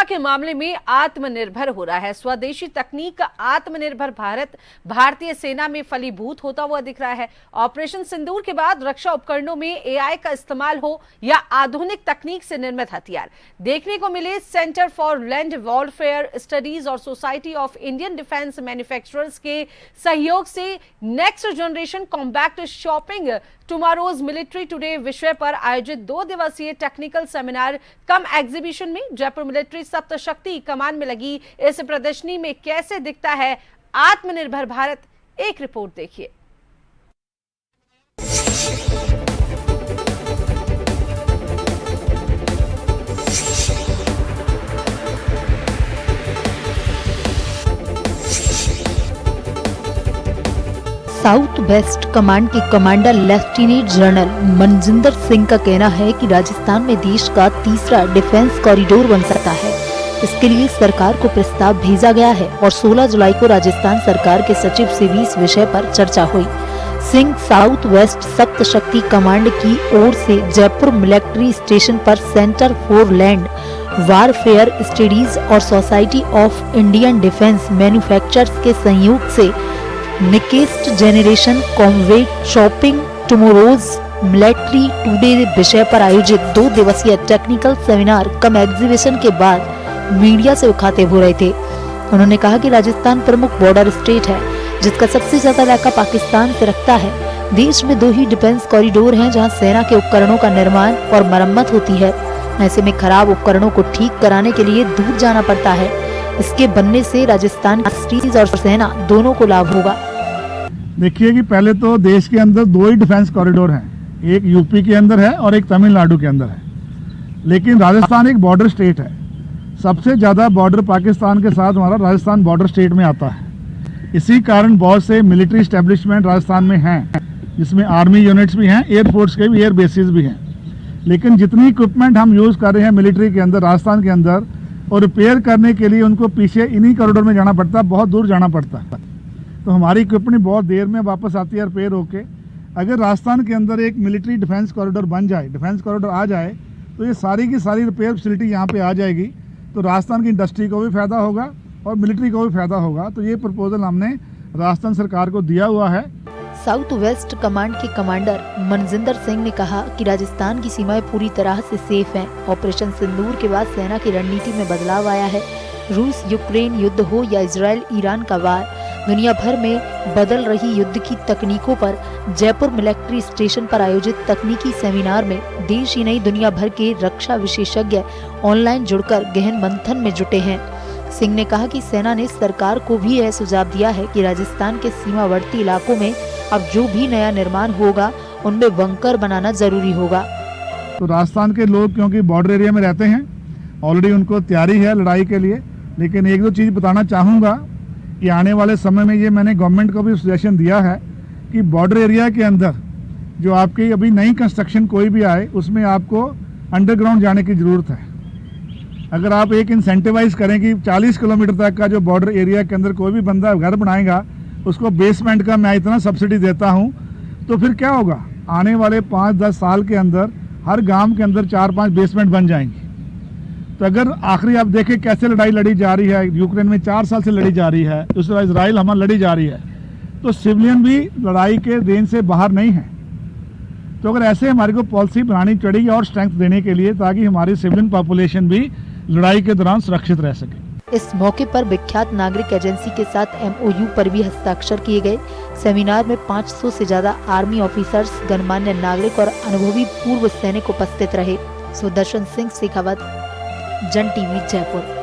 के मामले में आत्मनिर्भर हो रहा है। स्वदेशी तकनीक का आत्मनिर्भर भारत भारतीय सेना में फलीभूत होता हुआ दिख रहा है। ऑपरेशन सिंदूर के बाद रक्षा उपकरणों में एआई का इस्तेमाल हो या आधुनिक तकनीक से निर्मित हथियार देखने को मिले। Centre for Land Warfare Studies और Society of Indian Defence Manufacturers के सहयोग से next generation combat shaping tomorrow's military today विषय पर आयोजित 2 दिवसीय टेक्निकल सेमिनार कम एग्जीबिशन में जयपुर मिलिट्री सप्तशक्ति कमान में लगी इस प्रदर्शनी में कैसे दिखता है आत्मनिर्भर भारत, एक रिपोर्ट देखिए। साउथ वेस्ट कमांड के commander lieutenant general Manjinder Singh का कहना है कि राजस्थान में देश का तीसरा डिफेंस कॉरिडोर बन सकता है। इसके लिए सरकार को प्रस्ताव भेजा गया है और 16 जुलाई को राजस्थान सरकार के सचिव से भी इस विषय पर चर्चा हुई। Singh south west Saptashakti command की ओर से जयपुर मिलिट्री स्टेशन पर Centre for Land Warfare Studies और Society of Indian Defence Manufacturers के सहयोग से next generation combat shaping tomorrow's military today विषय पर आयोजित 2 दिवसीय टेक्निकल सेमिनार कम एग्जीबिशन के बाद मीडिया से मुखातिब हो रहे थे। उन्होंने कहा कि राजस्थान प्रमुख बॉर्डर स्टेट है जिसका सबसे ज्यादा इलाका पाकिस्तान से रखता है। देश में 2 ही डिफेंस कॉरिडोर हैं जहां सेना के उपकरणों का निर्माण और मरम्मत होती है। ऐसे में खराब उपकरणों को ठीक कराने के लिए दूर जाना पड़ता है। इसके बनने से राजस्थान और सेना दोनों को लाभ होगा। देखिए कि पहले तो देश के अंदर 2 ही डिफेंस कॉरिडोर हैं, एक यूपी के अंदर है और एक तमिलनाडु के अंदर है। लेकिन राजस्थान एक बॉर्डर स्टेट है। सबसे ज़्यादा बॉर्डर पाकिस्तान के साथ हमारा राजस्थान बॉर्डर स्टेट में आता है। इसी कारण बहुत से मिलिट्री एस्टेब्लिशमेंट राजस्थान में हैं, जिसमें आर्मी यूनिट्स भी हैं, एयरफोर्स के भी, एयर बेसिस भी हैं। लेकिन जितनी इक्विपमेंट हम यूज़ कर रहे हैं मिलिट्री के अंदर राजस्थान के अंदर, और रिपेयर करने के लिए उनको पीछे इन्हीं कॉरिडोर में जाना पड़ता है, बहुत दूर जाना पड़ता है। तो हमारी इक्विपमेंट बहुत देर में वापस आती है रिपेयर होके। अगर राजस्थान के अंदर एक मिलिट्री डिफेंस कॉरिडोर बन जाए, डिफेंस कॉरिडोर आ जाए, तो ये सारी की सारी रिपेयर फैसिलिटी यहाँ पे आ जाएगी। तो राजस्थान की इंडस्ट्री को भी फायदा होगा और मिलिट्री को भी फायदा होगा। तो ये प्रपोजल हमने राजस्थान सरकार को दिया हुआ है। साउथ वेस्ट कमांड के कमांडर मनजिंदर सिंह ने कहा कि राजस्थान की सीमाएं पूरी तरह से सेफ हैं। ऑपरेशन सिंदूर के बाद सेना की रणनीति में बदलाव आया है। रूस यूक्रेन युद्ध हो या इजराइल ईरान का वार, दुनिया भर में बदल रही युद्ध की तकनीकों पर जयपुर मिलिट्री स्टेशन पर आयोजित तकनीकी सेमिनार में देश ही नहीं दुनिया भर के रक्षा विशेषज्ञ ऑनलाइन जुड़कर गहन मंथन में जुटे हैं। सिंह ने कहा कि सेना ने सरकार को भी यह सुझाव दिया है कि राजस्थान के सीमावर्ती इलाकों में अब जो भी नया निर्माण होगा उनमें बंकर बनाना जरूरी होगा। तो राजस्थान के लोग क्योंकि बॉर्डर एरिया में रहते हैं, ऑलरेडी उनको तैयारी है लड़ाई के लिए। लेकिन 1-2 चीज़ बताना चाहूँगा कि आने वाले समय में ये मैंने गवर्नमेंट को भी सजेशन दिया है कि बॉर्डर एरिया के अंदर जो आपकी अभी नई कंस्ट्रक्शन कोई भी आए, उसमें आपको अंडरग्राउंड जाने की ज़रूरत है। अगर आप एक इंसेंटिवाइज करें कि 40 किलोमीटर तक का जो बॉर्डर एरिया के अंदर कोई भी बंदा घर बनाएगा उसको बेसमेंट का मैं इतना सब्सिडी देता हूँ, तो फिर क्या होगा, आने वाले 5-10 साल के अंदर हर गांव के अंदर 4-5 बेसमेंट बन जाएंगी। तो अगर आखिरी आप देखें कैसे लड़ाई लड़ी जा रही है, यूक्रेन में 4 साल से लड़ी जा रही है, उसके बाद इसराइल हमारी लड़ी जा रही है, तो सिविलियन भी लड़ाई के रेंज से बाहर नहीं है। तो अगर ऐसे हमारे को पॉलिसी बनानी पड़ेगी और स्ट्रेंथ देने के लिए, ताकि हमारी सिविलियन पॉपुलेशन भी लड़ाई के दौरान सुरक्षित रह सके। इस मौके पर विख्यात नागरिक एजेंसी के साथ MOU पर भी हस्ताक्षर किए गए। सेमिनार में 500 से ज्यादा आर्मी ऑफिसर्स, गणमान्य नागरिक और अनुभवी पूर्व सैनिक उपस्थित रहे। सुदर्शन सिंह शेखावत, जन टीवी जयपुर।